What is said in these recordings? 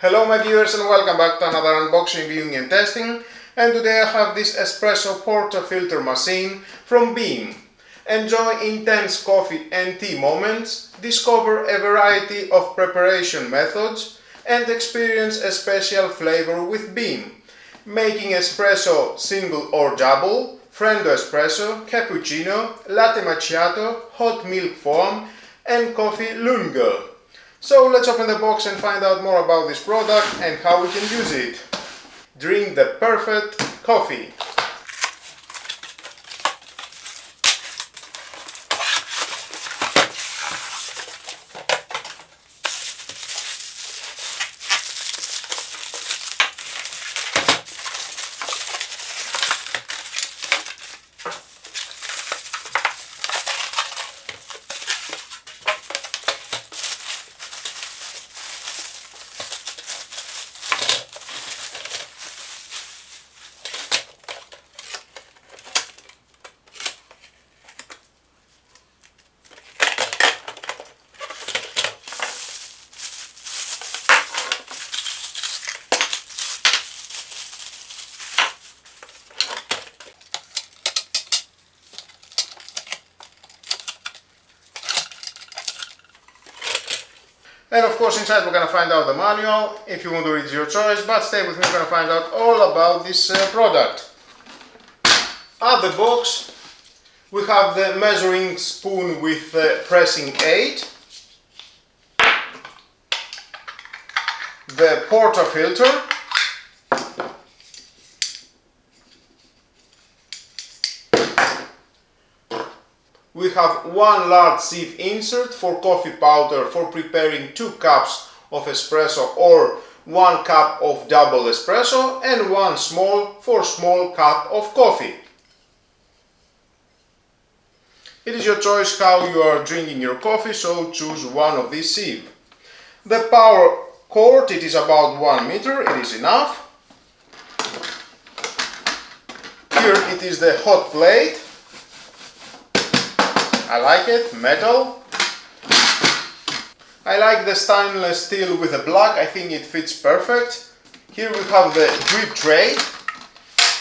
Hello my viewers and welcome back to another unboxing, viewing and testing. And today I have this espresso portafilter machine from BEEM. Enjoy intense coffee and tea moments, discover a variety of preparation methods and experience a special flavor with BEEM. Making espresso single or double, freddo espresso, cappuccino, latte macchiato, hot milk foam and coffee lungo. So let's open the box and find out more about this product and how we can use it. Drink the perfect coffee. And of course inside we're going to find out the manual. If you want to read, your choice, but stay with me, we're going to find out all about this product. At the box we have the measuring spoon with pressing aid, the portafilter, we have one large sieve insert for coffee powder for preparing 2 cups of espresso or 1 cup of double espresso, and one small for small cup of coffee. It is your choice how you are drinking your coffee, so choose one of these sieves. The power cord, it is about 1 meter, it is enough. Here it is the hot plate. I like it, metal. I like the stainless steel with the black, I think it fits perfect. Here we have the drip tray.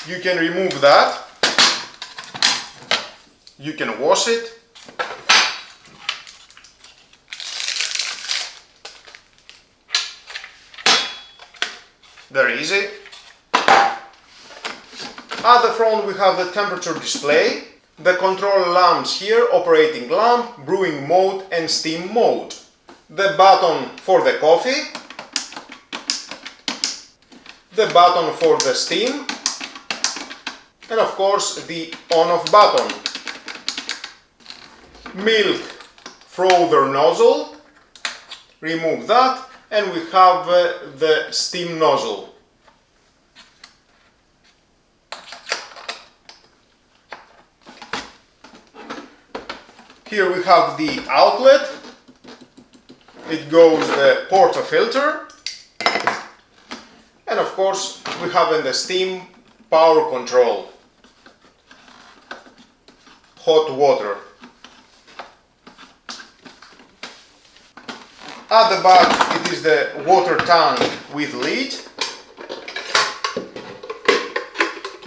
You can remove that. You can wash it. Very easy. At the front we have the temperature display. The control lamps here, operating lamp, brewing mode and steam mode. The button for the coffee. The button for the steam. And of course the on-off button. Milk frother nozzle. Remove that and we have the steam nozzle. Here we have the outlet, it goes the portafilter, and of course we have in the steam power control, hot water. At the back it is the water tank with lid.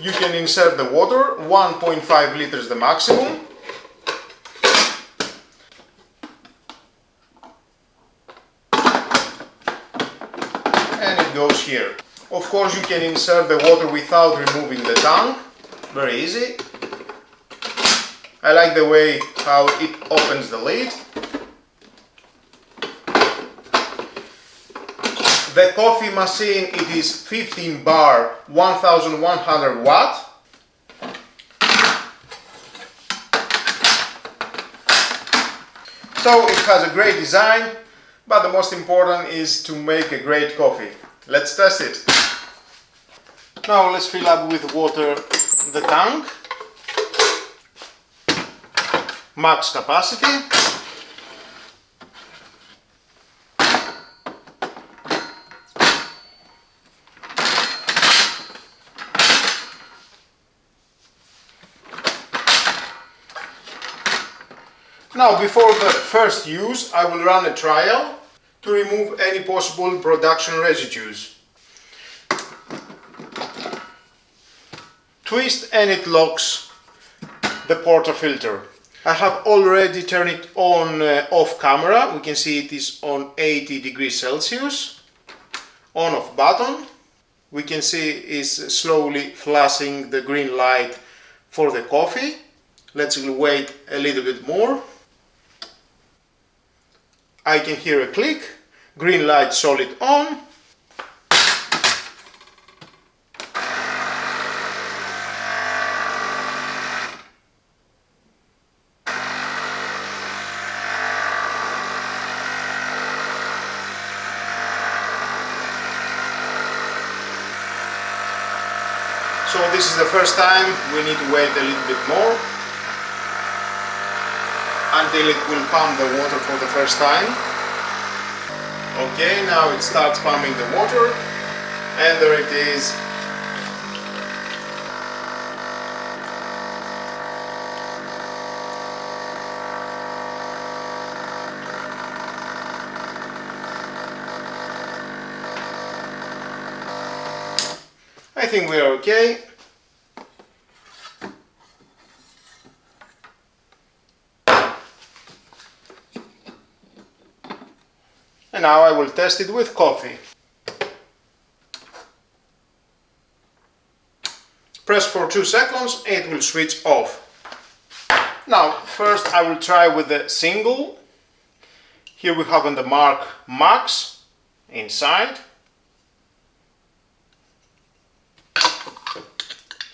You can insert the water, 1.5 liters the maximum. Goes here. Of course you can insert the water without removing the tank, very easy. I like the way how it opens the lid. The coffee machine, it is 15 bar 1100 watt. So it has a great design, but the most important is to make a great coffee. Let's test it. Now let's fill up with water the tank. Max capacity. Now before the first use I will run a trial to remove any possible production residues. Twist and it locks the portafilter. I have already turned it on off camera. We can see it is on 80 degrees Celsius. On off button. We can see is slowly flashing the green light for the coffee. Let's wait a little bit more. I can hear a click. Green light solid on. So this is the first time, we need to wait a little bit more until it will pump the water for the first time. Okay, now it starts pumping the water and there it is. I think we are okay. And now I will test it with coffee. Press for 2 seconds and it will switch off. Now first I will try with the single. Here we have on the mark max inside.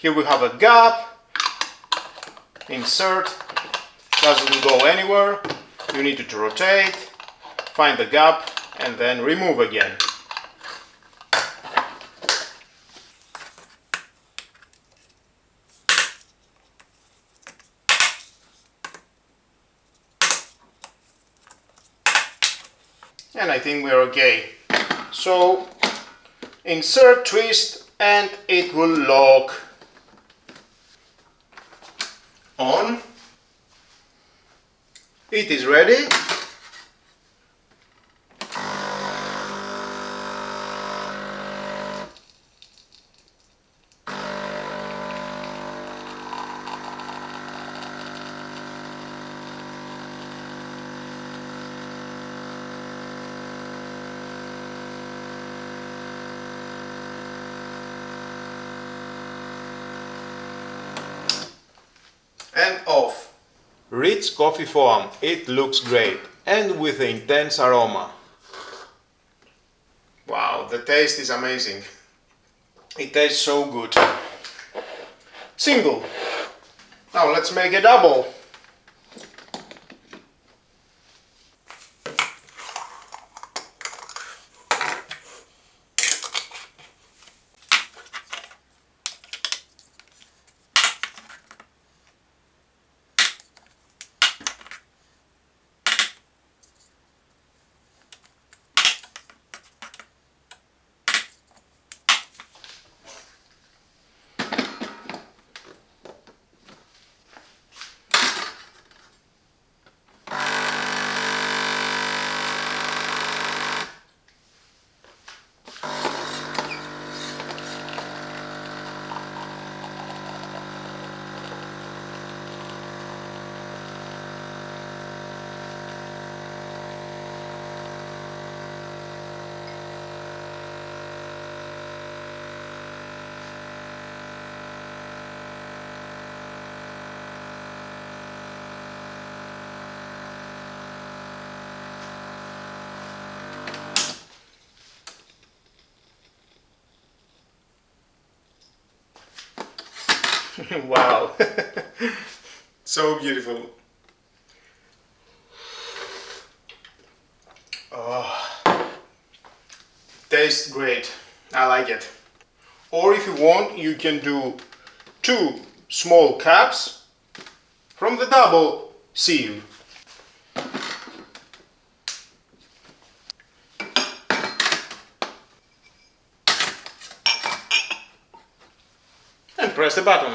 Here we have a gap, insert, doesn't go anywhere, you need to rotate, find the gap and then remove again. And I think we're okay. So insert, twist and it will lock. On. It is ready. And off. Rich coffee foam, it looks great and with an intense aroma. Wow, the taste is amazing. It tastes so good. Single. Now let's make a double. Wow, so beautiful. Oh, tastes great. I like it. Or if you want, you can do 2 small cups from the double sieve. And press the button.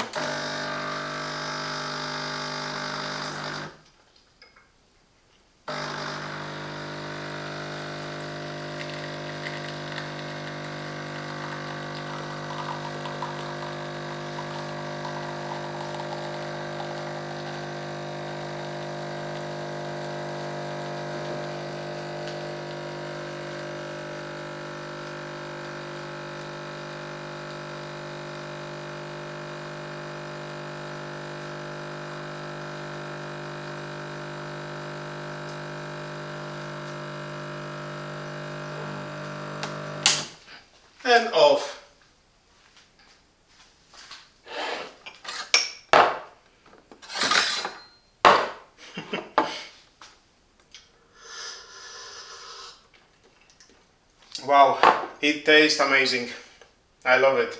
and off. Wow, it tastes amazing. I love it.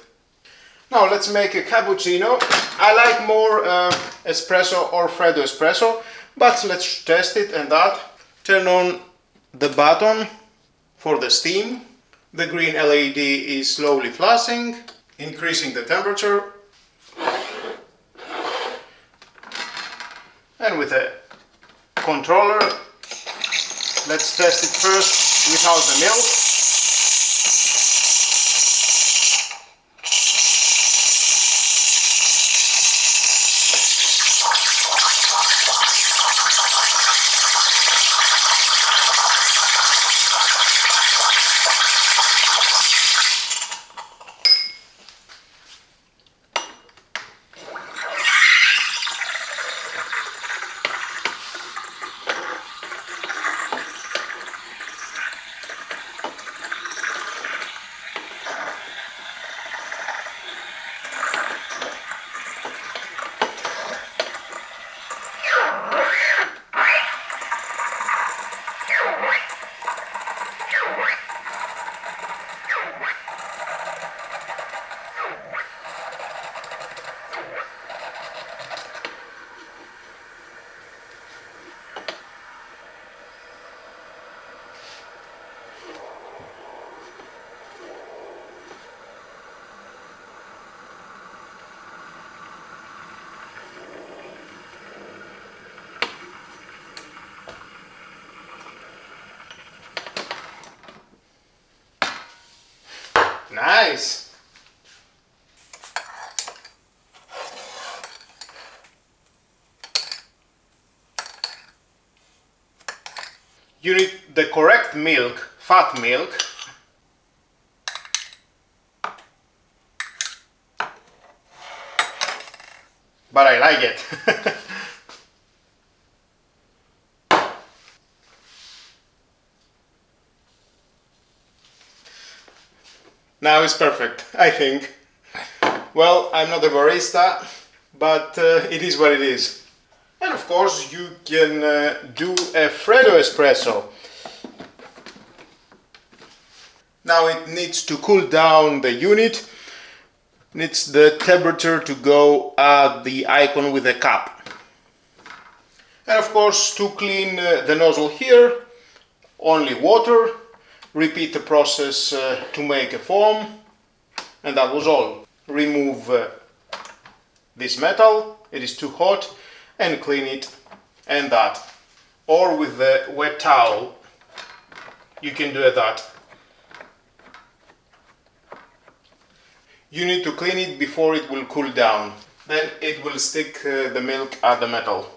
Now let's make a cappuccino. I like more espresso or freddo espresso, but let's test it and that. Turn on the button for the steam. The green LED is slowly flashing, increasing the temperature. And with a controller, let's test it first without the milk. Nice! You need the correct milk, fat milk. But I like it. Now it's perfect, I think. Well, I'm not a barista, but it is what it is. And of course you can do a freddo espresso. Now it needs to cool down the unit. Needs the temperature to go at the icon with the cup. And of course, to clean the nozzle here, only water. Repeat the process to make a foam, and that was all. Remove this metal, it is too hot, and clean it, and that. Or with the wet towel, you can do that. You need to clean it before it will cool down. Then it will stick the milk at the metal.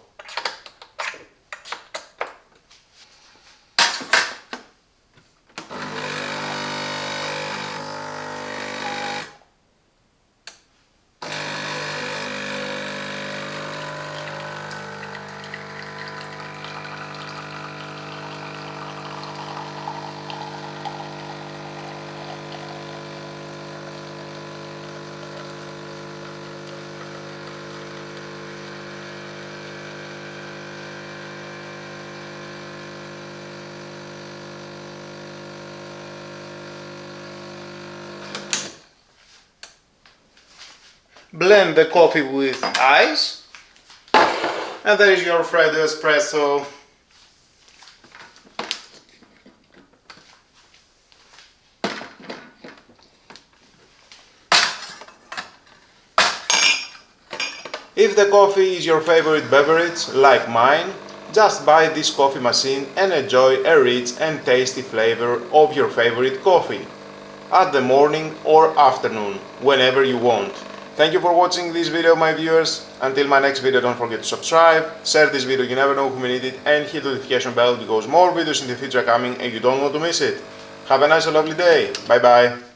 Blend the coffee with ice, and there is your freddo espresso. If the coffee is your favorite beverage, like mine, just buy this coffee machine and enjoy a rich and tasty flavor of your favorite coffee at the morning or afternoon, whenever you want. Thank you for watching this video, my viewers. Until my next video, don't forget to subscribe, share this video, you never know who may need it, and hit the notification bell because more videos in the future are coming and you don't want to miss it. Have a nice and lovely day. Bye bye.